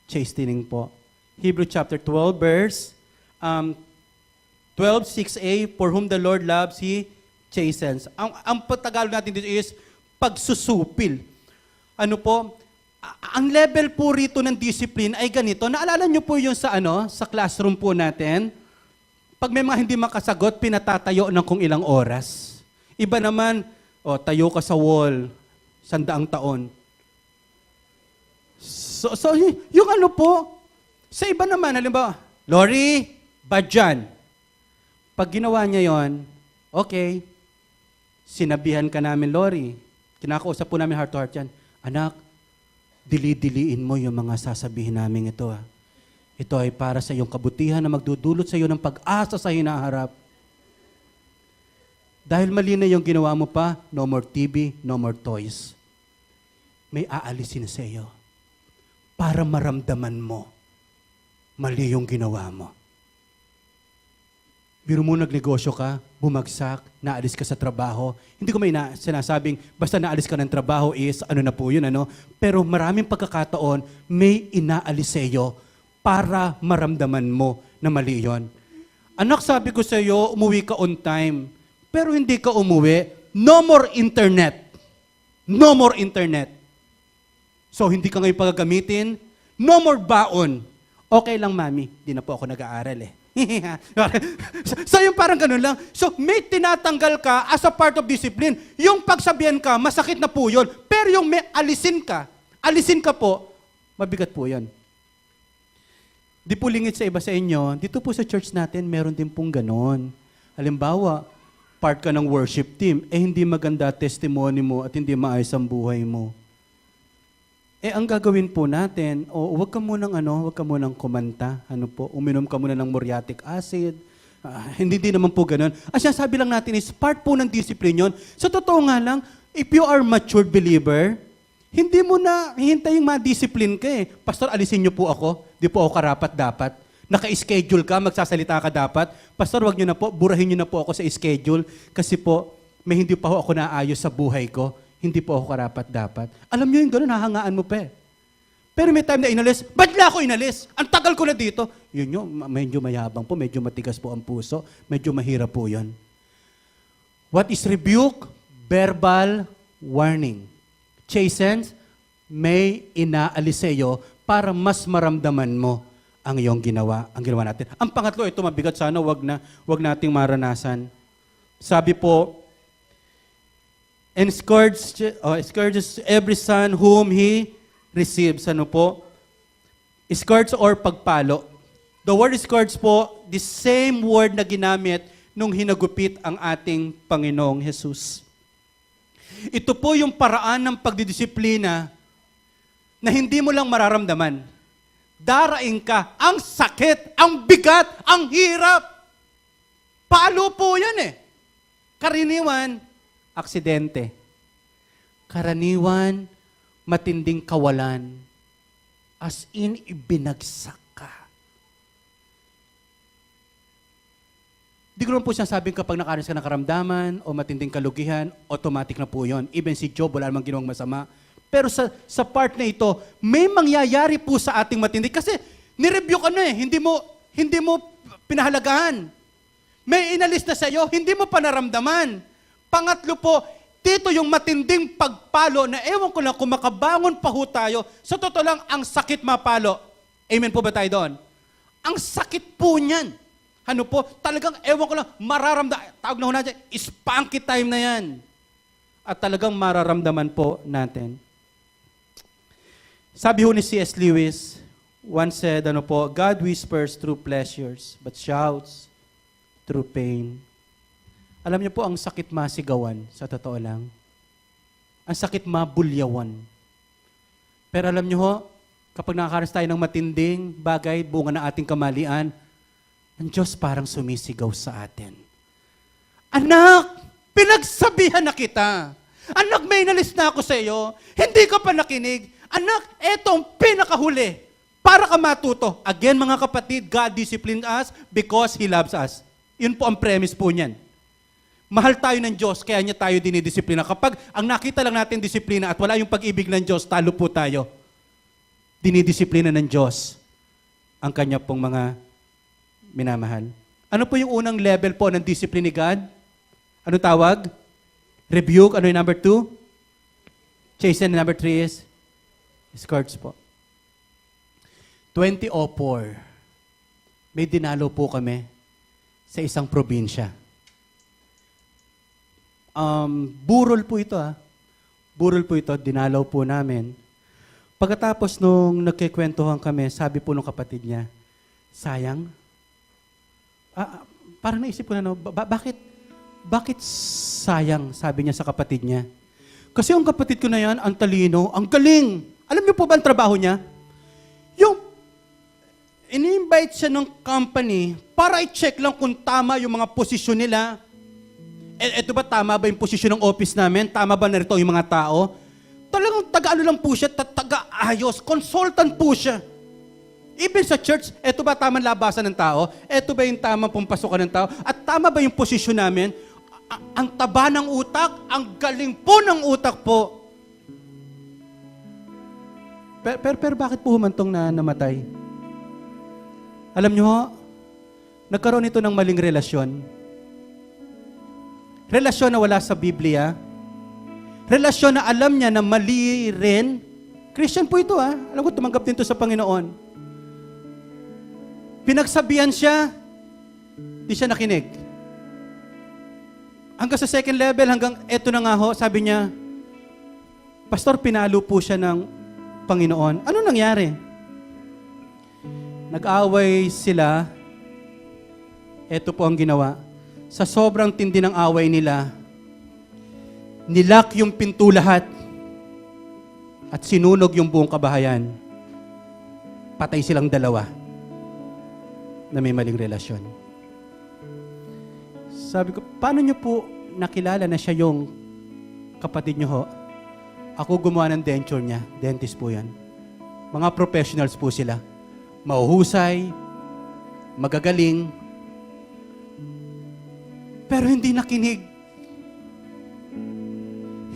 chastening po. Hebrew chapter 12, verse 12:6a, for whom the Lord loves, He chastens. Ang Tagalog natin dito is pagsusupil. Ano po? Ang level po rito ng discipline ay ganito. Naalala niyo po yung sa classroom po natin? Pag may mga hindi makasagot, pinatatayo ng kung ilang oras. Iba naman, tayo ka sa wall, 100 taon. So yung ano po, sa iba naman, halimbawa, Lori, badyan. Pag ginawa niya yon, okay, sinabihan ka namin, Lori. Kinakausap po namin heart to heart yan. Anak, dili-diliin mo yung mga sasabihin namin ito. Ito ay para sa iyong kabutihan na magdudulot sa iyo ng pag-asa sa hinaharap. Dahil mali na yung ginawa mo pa, no more TV, no more toys. May aalisin sa iyo para maramdaman mo mali yung ginawa mo. Biro mo nagnegosyo ka, bumagsak, naalis ka sa trabaho. Hindi ko may sinasabing basta naalis ka ng trabaho is ano na po yun, ano? Pero maraming pagkakataon, may inaalis sa iyo para maramdaman mo na mali yun. Anak, sabi ko sa iyo, umuwi ka on time. Pero hindi ka umuwi, no more internet. No more internet. So, hindi ka ngayon pagagamitin, no more baon. Okay lang, mami. Di na po ako nag-aaral eh. So, yung parang ganun lang. So, may tinatanggal ka as a part of discipline. Yung pagsabihan ka, masakit na po yun. Pero yung may alisin ka po, mabigat po yun. Di po lingit sa iba sa inyo, dito po sa church natin, meron din pong ganon. Halimbawa, part ka ng worship team, hindi maganda testimony mo at hindi maayos ang buhay mo. Ang gagawin po natin, huwag ka munang kumanta, uminom ka muna ng muriatic acid. Hindi din naman po ganun. Ang sinasabi lang natin is part po ng discipline yun. Sa totoo nga lang, if you are matured believer, hindi mo na hihintaying ma-discipline ka eh. Pastor, alisin niyo po ako. Di po ako karapat-dapat. Naka-schedule ka, magsasalita ka dapat. Pastor, wag niyo na po, burahin niyo na po ako sa schedule kasi po, may hindi pa ako naayos sa buhay ko. Hindi po ako karapat-dapat. Alam niyo yung gano'n, hahangaan mo pa eh. Pero may time na inalis, ba't na ako inalis? Ang tagal ko na dito. Yun yung, medyo mayabang po, medyo matigas po ang puso, medyo mahirap po yun. What is rebuke? Verbal warning. Chastens, may inaalis sa iyo para mas maramdaman mo ang iyong ginawa natin. Ang pangatlo, ito mabigat sana, wag nating maranasan. Sabi po, and scourges every son whom he receives. Ano po? Scourge or pagpalo. The word scourge po, the same word na ginamit nung hinagupit ang ating Panginoong Jesus. Ito po yung paraan ng pagdidisiplina na hindi mo lang mararamdaman. Daraing ka, ang sakit, ang bigat, ang hirap. Palo po yan eh. Karaniwan, aksidente. Karaniwan, matinding kawalan. As in, ibinagsak ka. Di ko naman po sinasabing kapag nakaranas ka ng karamdaman o matinding kalugihan, automatic na po yun. Even si Job, wala namang ginawang masama. Pero sa part na ito, may mangyayari po sa ating matindi. Kasi nireview ka na eh, hindi mo pinahalagahan. May inalis na sa iyo, hindi mo pa naramdaman. Pangatlo po, dito yung matinding pagpalo na ewan ko lang kung makabangon pa ho tayo, sa totoo lang, ang sakit mapalo. Amen po ba tayo doon? Ang sakit po niyan. Ano po, talagang ewan ko lang, tawag na ho natin, spanky time na yan. At talagang mararamdaman po natin. Sabi ho ni C.S. Lewis, once said, God whispers through pleasures, but shouts through pain. Alam niyo po, ang sakit masigawan, sa totoo lang. Ang sakit mabulyawan. Pero alam niyo ho, kapag nakakaranas tayo ng matinding bagay, bunga ng ating kamalian, ang Diyos parang sumisigaw sa atin. Anak, pinagsabihan na kita. Anak, may inalis na ako sa iyo. Hindi ka pa nakinig. Anak, etong pinakahuli para ka matuto. Again, mga kapatid, God disciplined us because He loves us. Yun po ang premise po niyan. Mahal tayo ng Diyos, kaya niya tayo dinidisiplina. Kapag ang nakita lang natin disiplina at wala yung pag-ibig ng Diyos, talo po tayo. dinidisiplina ng Diyos ang kanya pong mga minamahal. Ano po yung unang level po ng discipline ni God? Ano tawag? Rebuke. Ano yung number 2? Chasten. Number 3 is scourge po. 2004, may dinalo po kami sa isang probinsya. Burol po ito Burol po ito, dinalaw po namin. Pagkatapos nung nagkikwentuhan kami, sabi po nung kapatid niya, sayang. Parang naisip ko na, bakit sayang, sabi niya sa kapatid niya. Kasi ang kapatid ko na yan, ang talino, ang galing. Alam niyo po ba ang trabaho niya? Yung ini-invite siya ng company para i-check lang kung tama yung mga posisyon nila. Eto ba, tama ba yung posisyon ng office namin? Tama ba narito yung mga tao? Talagang taga-ano lang po siya, taga-ayos, consultant po siya. Even sa church, eto ba tamang labasan ng tao? Eto ba yung tamang pumpasukan ng tao? At tama ba yung posisyon namin? Ang taba ng utak, ang galing po ng utak po. Pero bakit po humantong na namatay? Alam nyo ho, nagkaroon ito ng maling relasyon. Relasyon na wala sa Biblia. Relasyon na alam niya na mali rin. Christian po ito Alam ko, tumanggap din ito sa Panginoon. Pinagsabihan siya, di siya nakinig. Hanggang sa second level, hanggang eto na nga ho, sabi niya, Pastor, pinalo po siya ng Panginoon. Ano nangyari? Nag-away sila. Eto po ang ginawa. Sa sobrang tindi ng away nila, nilak yung pinto lahat at sinunog yung buong kabahayan. Patay silang dalawa na may maling relasyon. Sabi ko, paano nyo po nakilala na siya yung kapatid nyo ho? Ako gumawa ng denture niya. Dentist po yan. Mga professionals po sila. Mahuhusay, magagaling, pero hindi nakinig.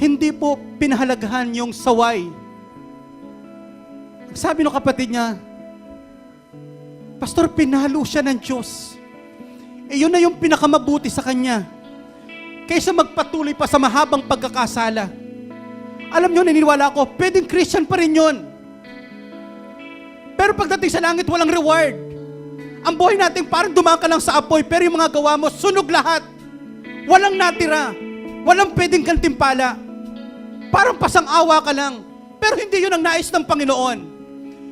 Hindi po pinahalagahan yung saway. Sabi ng kapatid niya, Pastor, pinalo siya ng Diyos. Yun na yung pinakamabuti sa kanya. Kaysa magpatuloy pa sa mahabang pagkakasala. Alam nyo, naniniwala ako, pwedeng Christian pa rin yun. Pero pagdating sa langit, walang reward. Ang buhay natin parang dumaan ka lang sa apoy, pero yung mga gawa mo, sunog lahat. Walang natira. Walang pwedeng kantimpala. Parang pasang-awa ka lang. Pero hindi yun ang nais ng Panginoon.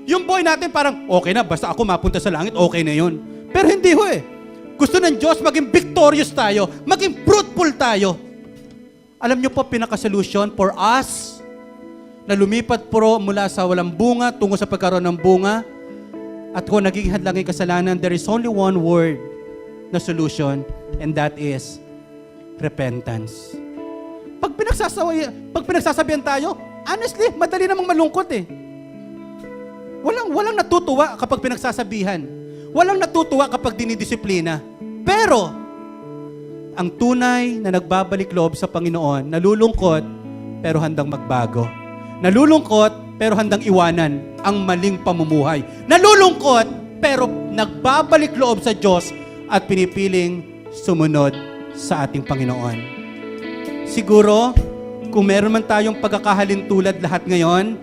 Yung buhay natin parang, okay na, basta ako mapunta sa langit, okay na yun. Pero hindi ho Gusto ng Diyos maging victorious tayo, maging fruitful tayo. Alam niyo po, pinaka-solution for us na lumipat po mula sa walang bunga tungo sa pagkaroon ng bunga at kung naging hadlang ay kasalanan, there is only one word na solution, and that is repentance. Pag pinagsasabihan tayo, honestly, madali namang malungkot Walang natutuwa kapag pinagsasabihan. Walang natutuwa kapag dinidisiplina. Pero, ang tunay na nagbabalik loob sa Panginoon, nalulungkot, pero handang magbago. Nalulungkot, pero handang iwanan ang maling pamumuhay. Nalulungkot, pero nagbabalik loob sa Diyos at pinipiling sumunod sa ating Panginoon. Siguro, kung meron man tayong pagkakahalintulad lahat ngayon,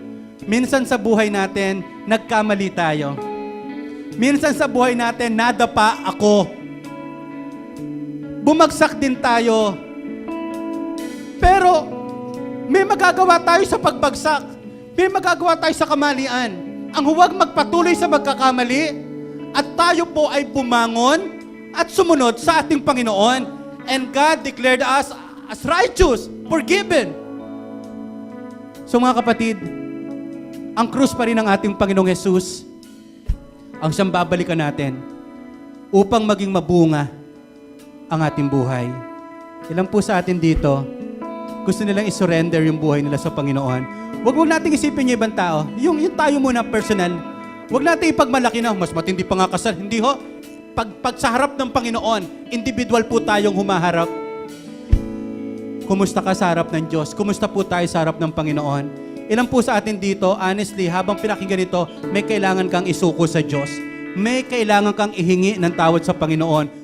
minsan sa buhay natin, nagkamali tayo. Minsan sa buhay natin, nadapa ako. Bumagsak din tayo. Pero, may magagawa tayo sa pagbagsak. May magagawa tayo sa kamalian. Ang huwag magpatuloy sa magkakamali at tayo po ay bumangon at sumunod sa ating Panginoon. And God declared us as righteous, forgiven. So mga kapatid, ang krus pa rin ng ating Panginoong Jesus ang siyang babalikan natin upang maging mabunga ang ating buhay. Ilan po sa atin dito, gusto nilang isurrender yung buhay nila sa Panginoon. Huwag nating isipin yung ibang tao. Yung tayo muna personal. Huwag natin ipagmalaki na, mas matindi pa nga kasal. Hindi ho. Pag sa harap ng Panginoon, individual po tayong humaharap. Kumusta ka sa harap ng Diyos? Kumusta po tayo sa harap ng Panginoon? Ilan po sa atin dito, honestly, habang pinakinggan ito, may kailangan kang isuko sa Diyos. May kailangan kang ihingi ng tawad sa Panginoon.